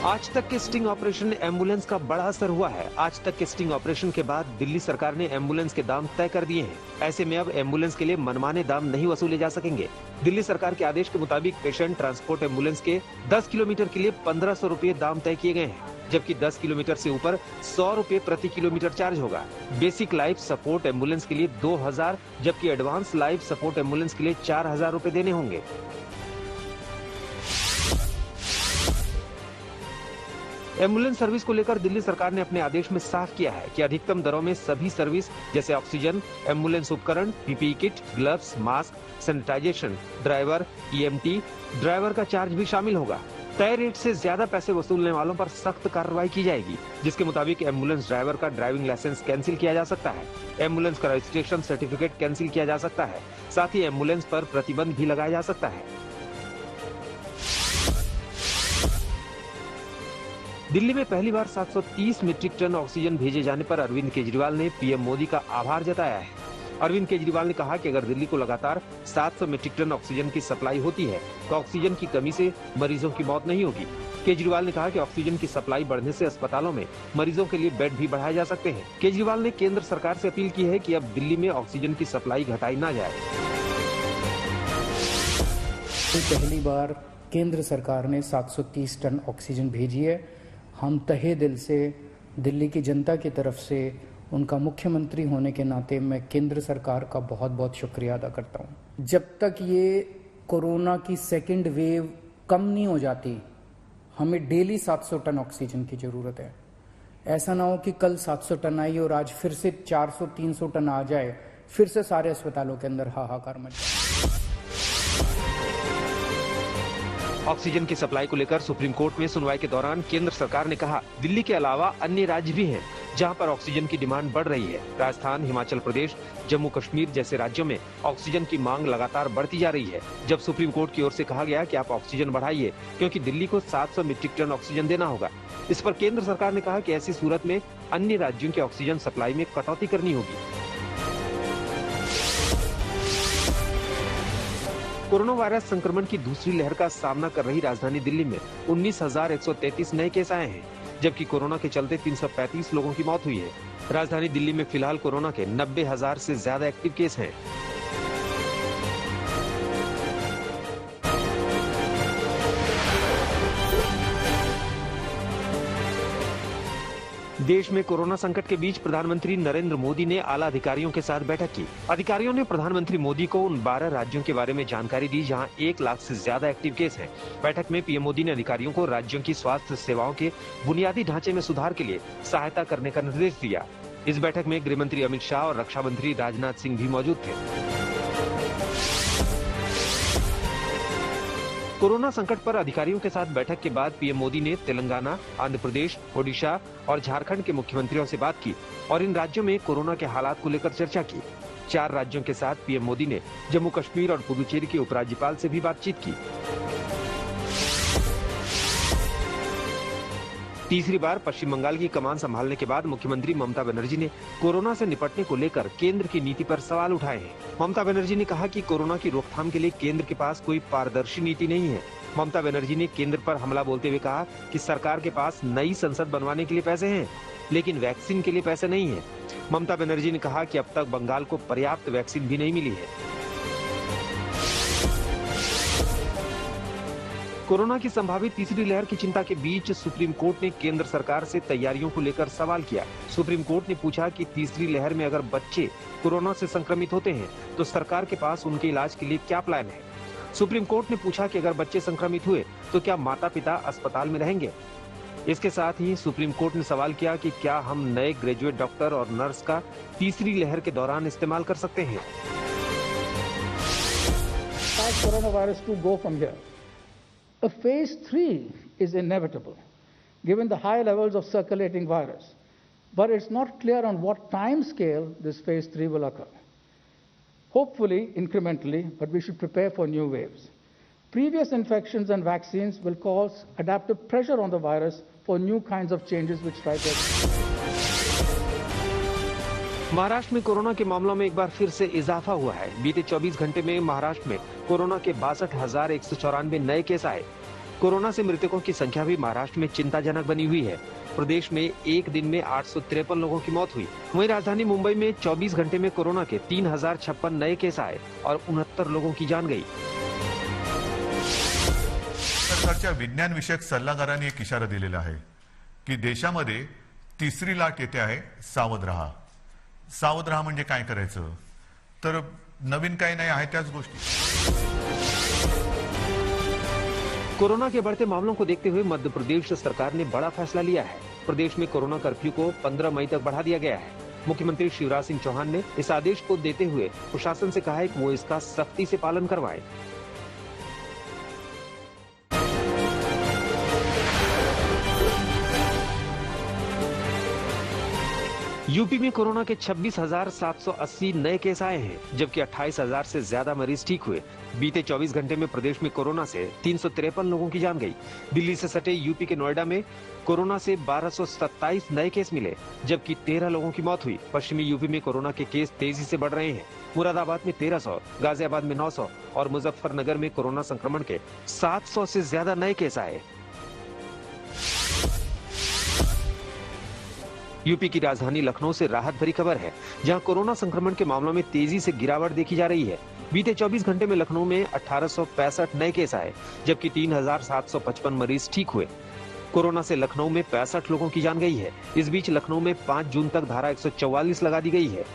आज तक के स्टिंग ऑपरेशन एम्बुलेंस का बड़ा असर हुआ है। आज तक के स्टिंग ऑपरेशन के बाद दिल्ली सरकार ने एम्बुलेंस के दाम तय कर दिए हैं। ऐसे में अब एम्बुलेंस के लिए मनमाने दाम नहीं वसूले जा सकेंगे। दिल्ली सरकार के आदेश के मुताबिक पेशेंट ट्रांसपोर्ट एम्बुलेंस के 10 किलोमीटर के लिए 1500 रुपए दाम तय किए गए हैं, जबकि 10 किलोमीटर से ऊपर 100 रुपए प्रति किलोमीटर चार्ज होगा। बेसिक लाइफ सपोर्ट एम्बुलेंस के लिए 2000, जबकि एडवांस लाइफ सपोर्ट एम्बुलेंस के लिए 4000 रुपए देने होंगे। एम्बुलेंस सर्विस को लेकर दिल्ली सरकार ने अपने आदेश में साफ किया है कि अधिकतम दरों में सभी सर्विस जैसे ऑक्सीजन, एम्बुलेंस उपकरण, PPE kit, gloves, mask, sanitization, driver, EMT, driver का चार्ज भी शामिल होगा। तय रेट से ज्यादा पैसे वसूलने वालों पर सख्त कार्रवाई की जाएगी, जिसके मुताबिक एम्बुलेंस ड्राइवर का ड्राइविंग लाइसेंस कैंसिल किया जा सकता है, एम्बुलेंस का रजिस्ट्रेशन सर्टिफिकेट कैंसिल किया जा सकता है, साथ ही एम्बुलेंस पर प्रतिबंध भी लगाया जा सकता है। दिल्ली में पहली बार 730 मीट्रिक टन ऑक्सीजन भेजे जाने पर अरविंद केजरीवाल ने पीएम मोदी का आभार जताया है। अरविंद केजरीवाल ने कहा कि अगर दिल्ली को लगातार 700 मीट्रिक टन ऑक्सीजन की सप्लाई होती है तो ऑक्सीजन की कमी से मरीजों की मौत नहीं होगी। केजरीवाल ने कहा कि ऑक्सीजन की सप्लाई बढ़ने से अस्पतालों में मरीजों के लिए बेड भी बढ़ाए जा सकते हैं। केजरीवाल ने केंद्र सरकार से अपील की है कि अब दिल्ली में ऑक्सीजन की सप्लाई घटाई ना जाए। पहली बार केंद्र सरकार ने 730 टन ऑक्सीजन भेजी है। हम तहे दिल से दिल्ली की जनता की तरफ से उनका मुख्यमंत्री होने के नाते मैं केंद्र सरकार का बहुत बहुत शुक्रिया अदा करता हूं। जब तक ये कोरोना की सेकंड वेव कम नहीं हो जाती, हमें डेली 700 टन ऑक्सीजन की ज़रूरत है। ऐसा ना हो कि कल 700 टन आई और आज फिर से 400-300 टन आ जाए, फिर से सारे अस्पतालों के अंदर हाहाकार मच जाए। ऑक्सीजन की सप्लाई को लेकर सुप्रीम कोर्ट में सुनवाई के दौरान केंद्र सरकार ने कहा, दिल्ली के अलावा अन्य राज्य भी हैं जहां पर ऑक्सीजन की डिमांड बढ़ रही है। राजस्थान, हिमाचल प्रदेश, जम्मू कश्मीर जैसे राज्यों में ऑक्सीजन की मांग लगातार बढ़ती जा रही है। जब सुप्रीम कोर्ट की ओर से कहा गया कि आप ऑक्सीजन बढ़ाइए क्योंकि दिल्ली को 700 मीट्रिक टन ऑक्सीजन देना होगा, इस पर केंद्र सरकार ने कहा कि ऐसी सूरत में अन्य राज्यों की ऑक्सीजन सप्लाई में कटौती करनी होगी। कोरोना वायरस संक्रमण की दूसरी लहर का सामना कर रही राजधानी दिल्ली में 19,133 नए केस आए हैं, जबकि कोरोना के चलते 335 लोगों की मौत हुई है। राजधानी दिल्ली में फिलहाल कोरोना के 90,000 से ज्यादा एक्टिव केस हैं। देश में कोरोना संकट के बीच प्रधानमंत्री नरेंद्र मोदी ने आला अधिकारियों के साथ बैठक की। अधिकारियों ने प्रधानमंत्री मोदी को उन 12 राज्यों के बारे में जानकारी दी जहां 1 लाख से ज्यादा एक्टिव केस हैं। बैठक में पीएम मोदी ने अधिकारियों को राज्यों की स्वास्थ्य सेवाओं के बुनियादी ढांचे में सुधार के लिए सहायता करने का निर्देश दिया। इस बैठक में गृह मंत्री अमित शाह और रक्षा मंत्री राजनाथ सिंह भी मौजूद थे। कोरोना संकट पर अधिकारियों के साथ बैठक के बाद पीएम मोदी ने तेलंगाना, आंध्र प्रदेश, ओडिशा और झारखंड के मुख्यमंत्रियों से बात की और इन राज्यों में कोरोना के हालात को लेकर चर्चा की। 4 राज्यों के साथ पीएम मोदी ने जम्मू कश्मीर और पुदुचेरी के उपराज्यपाल से भी बातचीत की। तीसरी बार पश्चिम बंगाल की कमान संभालने के बाद मुख्यमंत्री ममता बनर्जी ने कोरोना से निपटने को लेकर केंद्र की नीति पर सवाल उठाए हैं। ममता बनर्जी ने कहा कि कोरोना की रोकथाम के लिए केंद्र के पास कोई पारदर्शी नीति नहीं है। ममता बनर्जी ने केंद्र पर हमला बोलते हुए कहा कि सरकार के पास नई संसद बनवाने के लिए पैसे हैं, लेकिन वैक्सीन के लिए पैसे नहीं है। ममता बनर्जी ने कहा कि अब तक बंगाल को पर्याप्त वैक्सीन भी नहीं मिली है। कोरोना की संभावित तीसरी लहर की चिंता के बीच सुप्रीम कोर्ट ने केंद्र सरकार से तैयारियों को लेकर सवाल किया। सुप्रीम कोर्ट ने पूछा कि तीसरी लहर में अगर बच्चे कोरोना से संक्रमित होते हैं तो सरकार के पास उनके इलाज के लिए क्या प्लान है। सुप्रीम कोर्ट ने पूछा कि अगर बच्चे संक्रमित हुए तो क्या माता पिता अस्पताल में रहेंगे। इसके साथ ही सुप्रीम कोर्ट ने सवाल किया कि क्या हम नए ग्रेजुएट डॉक्टर और नर्स का तीसरी लहर के दौरान इस्तेमाल कर सकते हैं। A phase 3 is inevitable, given the high levels of circulating virus, but it's not clear on what time scale this phase 3 will occur. Hopefully, incrementally, but we should prepare for new waves. Previous infections and vaccines will cause adaptive pressure on the virus for new kinds of changes which try to... Maharashtra में corona के मामलों में एक बार फिर से इजाफा हुआ है। बीते 24 घंटे में महाराष्ट्र में कोरोना के 62,194 नए केस आए। कोरोना से मृतकों की संख्या भी महाराष्ट्र में चिंताजनक बनी हुई है। प्रदेश में एक दिन में 853 लोगों की मौत हुई। वहीं राजधानी मुंबई में 24 घंटे में कोरोना के 3056 नए केस आए और 69 लोगों की जान गई। सरकारच्या विज्ञान विषयक सल्लागारांनी एक इशारा दिलेला आहे की देशामध्ये तिसरी लाट येते आहे, सावध रहा। सावध रहा म्हणजे काय करायचं, तर नवीन काही नाही आहे त्याच गोष्टी। कोरोना के बढ़ते मामलों को देखते हुए मध्य प्रदेश सरकार ने बड़ा फैसला लिया है। प्रदेश में कोरोना कर्फ्यू को 15 मई तक बढ़ा दिया गया है। मुख्यमंत्री शिवराज सिंह चौहान ने इस आदेश को देते हुए प्रशासन से कहा है कि वो इसका सख्ती से पालन करवाए। यूपी में कोरोना के 26,780 नए केस आए हैं, जबकि 28,000 से ज्यादा मरीज ठीक हुए। बीते 24 घंटे में प्रदेश में कोरोना से 353 लोगों की जान गई। दिल्ली से सटे यूपी के नोएडा में कोरोना से 1227 नए केस मिले, जबकि 13 लोगों की मौत हुई। पश्चिमी यूपी में कोरोना के केस तेजी से बढ़ रहे हैं। मुरादाबाद में 1300, गाजियाबाद में 900 और मुजफ्फरनगर में कोरोना संक्रमण के 700 से ज्यादा नए केस आए। यूपी की राजधानी लखनऊ से राहत भरी खबर है, जहां कोरोना संक्रमण के मामलों में तेजी से गिरावट देखी जा रही है। बीते 24 घंटे में लखनऊ में 1865 नए केस आए, जबकि 3755 मरीज ठीक हुए। कोरोना से लखनऊ में 65 लोगों की जान गई है। इस बीच लखनऊ में 5 जून तक धारा 144 लगा दी गई है।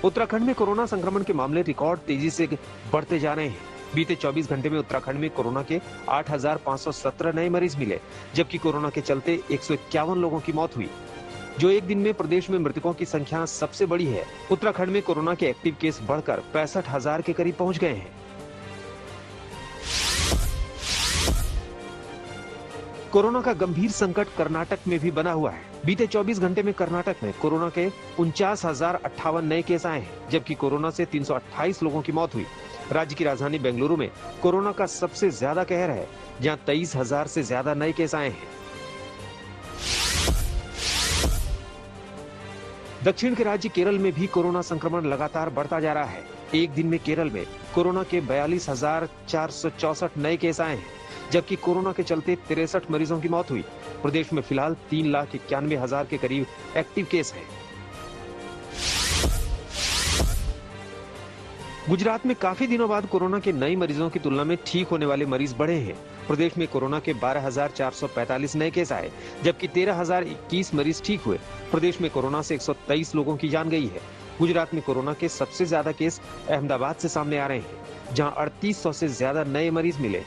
उत्तराखंड में कोरोना संक्रमण के मामले रिकॉर्ड तेजी से बढ़ते जा रहे हैं। बीते 24 घंटे में उत्तराखंड में कोरोना के 8,517 नए मरीज मिले, जबकि कोरोना के चलते 151 लोगों की मौत हुई, जो एक दिन में प्रदेश में मृतकों की संख्या सबसे बड़ी है। उत्तराखंड में कोरोना के एक्टिव केस बढ़कर 65,000 के करीब पहुंच गए हैं। कोरोना का गंभीर संकट कर्नाटक में भी बना हुआ है। बीते 24 घंटे में कर्नाटक में कोरोना के 49,058 नए केस आए हैं, जबकि कोरोना से 328 लोगों की मौत हुई। राज्य की राजधानी बेंगलुरु में कोरोना का सबसे ज्यादा कहर है, जहां 23,000 से ज्यादा नए केस आए हैं। दक्षिण के राज्य केरल में भी कोरोना संक्रमण लगातार बढ़ता जा रहा है। एक दिन में केरल में कोरोना के 42,464 नए केस आए हैं, जबकि कोरोना के चलते 63 मरीजों की मौत हुई। प्रदेश में फिलहाल 3,91,000 के करीब एक्टिव केस हैं। गुजरात में काफी दिनों बाद कोरोना के नए मरीजों की तुलना में ठीक होने वाले मरीज बढ़े हैं। प्रदेश में कोरोना के 12,445 नए केस आए, जबकि 13,021 मरीज ठीक हुए। प्रदेश में कोरोना से 123 लोगों की जान गई है। गुजरात में कोरोना के सबसे ज्यादा केस अहमदाबाद से सामने आ रहे हैं, जहां 3,800 से ज्यादा नए मरीज मिले।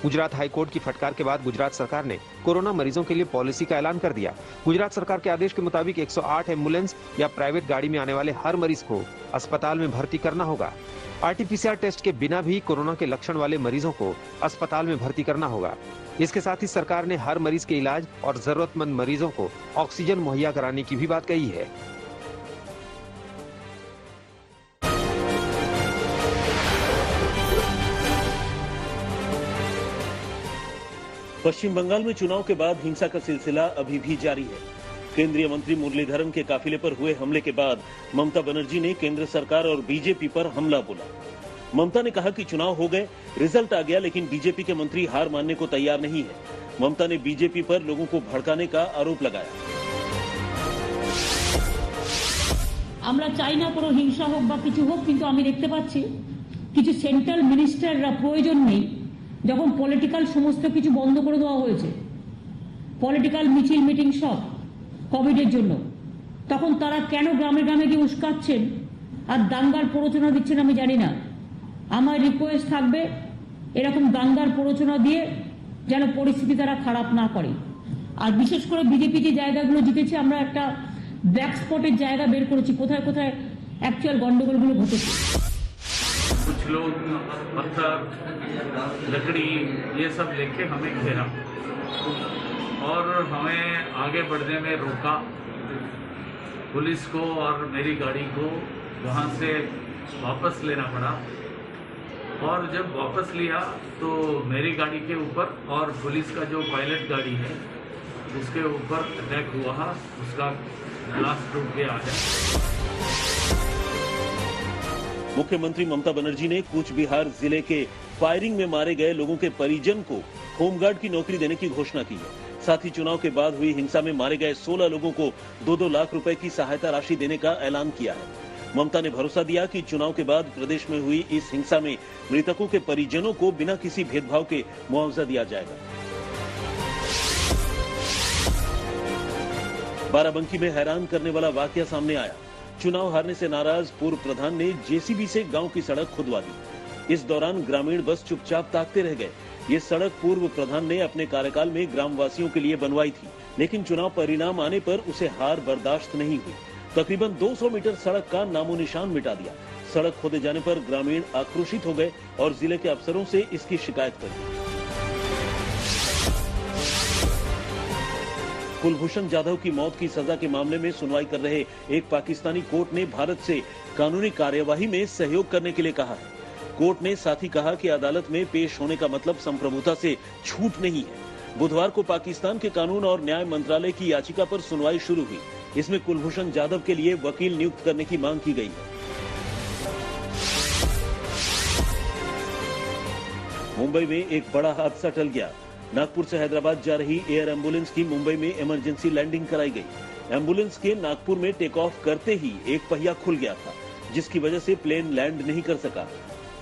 गुजरात हाईकोर्ट की फटकार के बाद गुजरात सरकार ने कोरोना मरीजों के लिए पॉलिसी का ऐलान कर दिया। गुजरात सरकार के आदेश के मुताबिक 108 एम्बुलेंस या प्राइवेट गाड़ी में आने वाले हर मरीज को अस्पताल में भर्ती करना होगा। RT-PCR टेस्ट के बिना भी कोरोना के लक्षण वाले मरीजों को अस्पताल में भर्ती करना होगा। इसके साथ ही सरकार ने हर मरीज के इलाज और जरूरतमंद मरीजों को ऑक्सीजन मुहैया कराने की भी बात कही है। पश्चिम बंगाल में चुनाव के बाद हिंसा का सिलसिला अभी भी जारी है। केंद्रीय मंत्री मुरलीधरन के काफिले पर हुए हमले के बाद ममता बनर्जी ने केंद्र सरकार और बीजेपी पर हमला बोला। ममता ने कहा कि चुनाव हो गए, रिजल्ट आ गया, लेकिन बीजेपी के मंत्री हार मानने को तैयार नहीं है। ममता ने बीजेपी पर लोगों को भड़काने का आरोप लगाया। আমরা চাই না কোনো হিংসা হোক বা কিছু হোক, কিন্তু আমি দেখতে পাচ্ছি কিছু সেন্ট্রাল মিনিস্টাররা প্রয়োজন নেই, যখন পলিটিক্যাল সমস্ত কিছু বন্ধ করে দেওয়া হয়েছে, পলিটিক্যাল মিছিল মিটিং সব কোভিডের জন্য, তখন তারা কেন গ্রামে গ্রামে গিয়ে উস্কাচ্ছেন আর দাঙ্গার প্ররোচনা দিচ্ছেন আমি জানি না। আমার রিকোয়েস্ট থাকবে এরকম দাঙ্গার প্ররোচনা দিয়ে যেন পরিস্থিতি তারা খারাপ না করে। আর বিশেষ করে বিজেপি যে জায়গাগুলো জিতেছে, আমরা একটা ব্ল্যাক স্পটের জায়গা বের করেছি, কোথায় কোথায় অ্যাকচুয়াল গন্ডগোলগুলো ঘটেছে। कुछ लोग पत्थर लकड़ी ये सब लेके हमें घेरा और हमें आगे बढ़ने में रोका। पुलिस को और मेरी गाड़ी को वहाँ से वापस लेना पड़ा और जब वापस लिया तो मेरी गाड़ी के ऊपर और पुलिस का जो पायलट गाड़ी है उसके ऊपर अटैक हुआ, उसका लास्ट टूट के आ जाए। मुख्यमंत्री ममता बनर्जी ने कूच बिहार जिले के फायरिंग में मारे गए लोगों के परिजन को होमगार्ड की नौकरी देने की घोषणा की है। साथ ही चुनाव के बाद हुई हिंसा में मारे गए 16 लोगों को 2-2 लाख रुपए की सहायता राशि देने का ऐलान किया है। ममता ने भरोसा दिया कि चुनाव के बाद प्रदेश में हुई इस हिंसा में मृतकों के परिजनों को बिना किसी भेदभाव के मुआवजा दिया जाएगा। बाराबंकी में हैरान करने वाला वाकया सामने आया। चुनाव हारने से नाराज पूर्व प्रधान ने जेसीबी से गांव की सड़क खुदवा दी। इस दौरान ग्रामीण बस चुपचाप ताकते रह गए। ये सड़क पूर्व प्रधान ने अपने कार्यकाल में ग्रामवासियों के लिए बनवाई थी, लेकिन चुनाव परिणाम आने पर उसे हार बर्दाश्त नहीं हुई। तकरीबन 200 मीटर सड़क का नामो निशान मिटा दिया। सड़क खोदे जाने पर ग्रामीण आक्रोशित हो गए और जिले के अफसरों से इसकी शिकायत कर दी। कुलभूषण जाधव की मौत की सजा के मामले में सुनवाई कर रहे एक पाकिस्तानी कोर्ट ने भारत से कानूनी कार्यवाही में सहयोग करने के लिए कहा है। कोर्ट ने साथ ही कहा कि अदालत में पेश होने का मतलब संप्रभुता से छूट नहीं है। बुधवार को पाकिस्तान के कानून और न्याय मंत्रालय की याचिका पर सुनवाई शुरू हुई। इसमें कुलभूषण जाधव के लिए वकील नियुक्त करने की मांग की गई है। मुंबई में एक बड़ा हादसा टल गया। नागपुर से हैदराबाद जा रही एयर एम्बुलेंस की मुंबई में इमरजेंसी लैंडिंग कराई गई। एम्बुलेंस के नागपुर में टेक ऑफ करते ही एक पहिया खुल गया था, जिसकी वजह से प्लेन लैंड नहीं कर सका,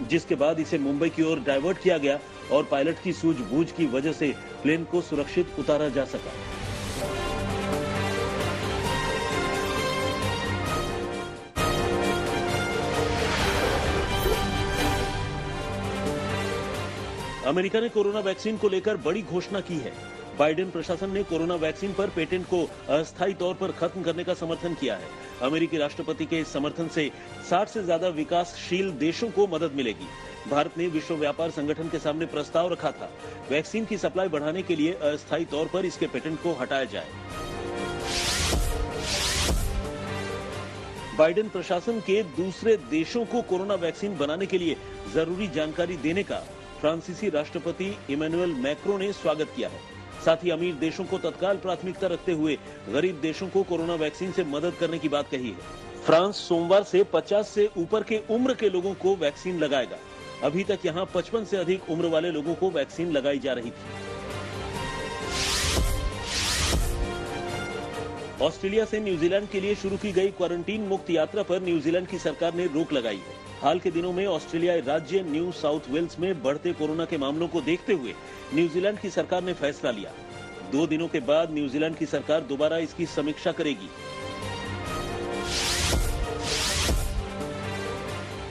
जिसके बाद इसे मुंबई की ओर डाइवर्ट किया गया और पायलट की सूझबूझ की वजह से प्लेन को सुरक्षित उतारा जा सका। अमेरिका ने कोरोना वैक्सीन को लेकर बड़ी घोषणा की है। बाइडेन प्रशासन ने कोरोना वैक्सीन पर पेटेंट को अस्थायी तौर पर खत्म करने का समर्थन किया है। अमेरिकी राष्ट्रपति के इस समर्थन से 60 से ज्यादा विकासशील देशों को मदद मिलेगी। भारत ने विश्व व्यापार संगठन के सामने प्रस्ताव रखा था, वैक्सीन की सप्लाई बढ़ाने के लिए अस्थायी तौर पर इसके पेटेंट को हटाया जाए। बाइडेन प्रशासन के दूसरे देशों को कोरोना वैक्सीन बनाने के लिए जरूरी जानकारी देने का फ्रांसीसी राष्ट्रपति इमैनुअल मैक्रों ने स्वागत किया है। साथ ही अमीर देशों को तत्काल प्राथमिकता रखते हुए गरीब देशों को कोरोना वैक्सीन से मदद करने की बात कही है। फ्रांस सोमवार से 50 से ऊपर के उम्र के लोगों को वैक्सीन लगाएगा। अभी तक यहां 55 से अधिक उम्र वाले लोगों को वैक्सीन लगाई जा रही थी। ऑस्ट्रेलिया से न्यूजीलैंड के लिए शुरू की गई क्वारंटीन मुक्त यात्रा पर न्यूजीलैंड की सरकार ने रोक लगाई है। हाल के दिनों में ऑस्ट्रेलियाई राज्य न्यू साउथ वेल्स में बढ़ते कोरोना के मामलों को देखते हुए न्यूजीलैंड की सरकार ने फैसला लिया। 2 दिनों के बाद न्यूजीलैंड की सरकार दोबारा इसकी समीक्षा करेगी।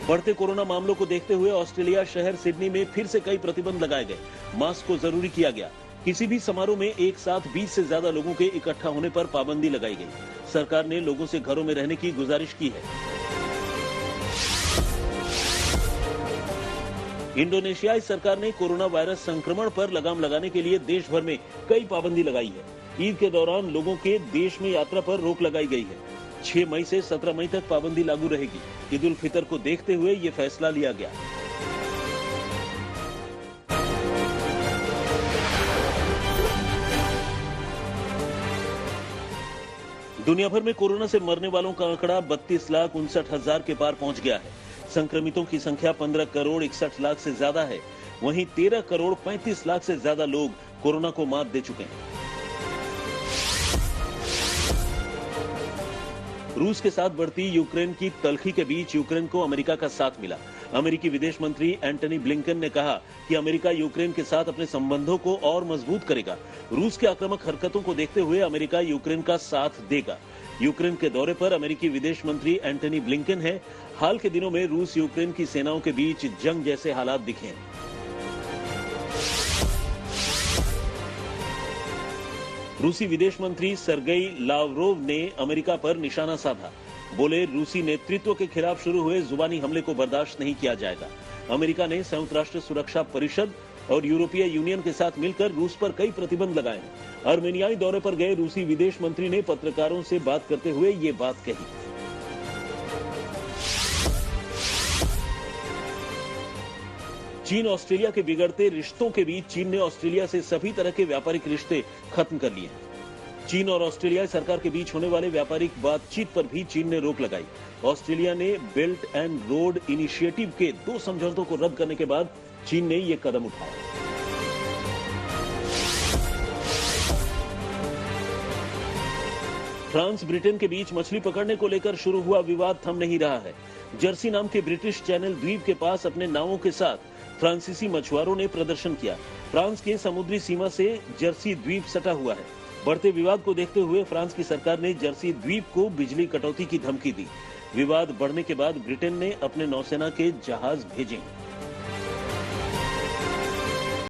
बढ़ते कोरोना मामलों को देखते हुए ऑस्ट्रेलिया शहर सिडनी में फिर से कई प्रतिबंध लगाए गए। मास्क को जरूरी किया गया। किसी भी समारोह में एक साथ 20 से ज्यादा लोगों के इकट्ठा होने पर पाबंदी लगाई गई। सरकार ने लोगों से घरों में रहने की गुजारिश की है। इंडोनेशियाई सरकार ने कोरोना वायरस संक्रमण पर लगाम लगाने के लिए देश भर में कई पाबंदी लगाई है। ईद के दौरान लोगों के देश में यात्रा पर रोक लगाई गई है। 6 मई से 17 मई तक पाबंदी लागू रहेगी। ईद उल फितर को देखते हुए ये फैसला लिया गया। दुनिया भर में कोरोना से मरने वालों का आंकड़ा 32,59,000 के पार पहुंच गया है। संक्रमितों की संख्या 15 करोड़ 61 लाख से ज्यादा है। वहीं 13 करोड़ 35 लाख से ज्यादा लोग कोरोना को मात दे चुके हैं। रूस के साथ बढ़ती यूक्रेन की तल्खी के बीच यूक्रेन को अमेरिका का साथ मिला। अमेरिकी विदेश मंत्री एंटनी ब्लिंकन ने कहा कि अमेरिका यूक्रेन के साथ अपने संबंधों को और मजबूत करेगा। रूस के आक्रामक हरकतों को देखते हुए अमेरिका यूक्रेन का साथ देगा। यूक्रेन के दौरे पर अमेरिकी विदेश मंत्री एंटनी ब्लिंकन है। हाल के दिनों में रूस यूक्रेन की सेनाओं के बीच जंग जैसे हालात दिखे हैं। रूसी विदेश मंत्री सर्गेई लावरोव ने अमेरिका पर निशाना साधा। बोले, रूसी नेतृत्व के खिलाफ शुरू हुए जुबानी हमले को बर्दाश्त नहीं किया जाएगा। अमेरिका ने संयुक्त राष्ट्र सुरक्षा परिषद और यूरोपीय यूनियन के साथ मिलकर रूस पर कई प्रतिबंध लगाए हैं। अर्मेनियाई दौरे पर गए रूसी विदेश मंत्री ने पत्रकारों से बात करते हुए ये बात कही। चीन ऑस्ट्रेलिया के बिगड़ते रिश्तों के बीच चीन ने ऑस्ट्रेलिया से सभी तरह के व्यापारिक रिश्ते खत्म कर लिए हैं। चीन और ऑस्ट्रेलिया सरकार के बीच होने वाले व्यापारिक बातचीत पर भी चीन ने रोक लगाई। ऑस्ट्रेलिया ने बेल्ट एंड रोड इनिशिएटिव के 2 समझौतों को रद्द करने के बाद चीन ने यह कदम उठाया। फ्रांस ब्रिटेन के बीच मछली पकड़ने को लेकर शुरू हुआ विवाद थम नहीं रहा है। जर्सी नाम के ब्रिटिश चैनल द्वीप के पास अपने नावों के साथ फ्रांसीसी मछुआरों ने प्रदर्शन किया। फ्रांस के समुद्री सीमा से जर्सी द्वीप सटा हुआ है। बढ़ते विवाद को देखते हुए फ्रांस की सरकार ने जर्सी द्वीप को बिजली कटौती की धमकी दी। विवाद बढ़ने के बाद ब्रिटेन ने अपने नौसेना के जहाज भेजे।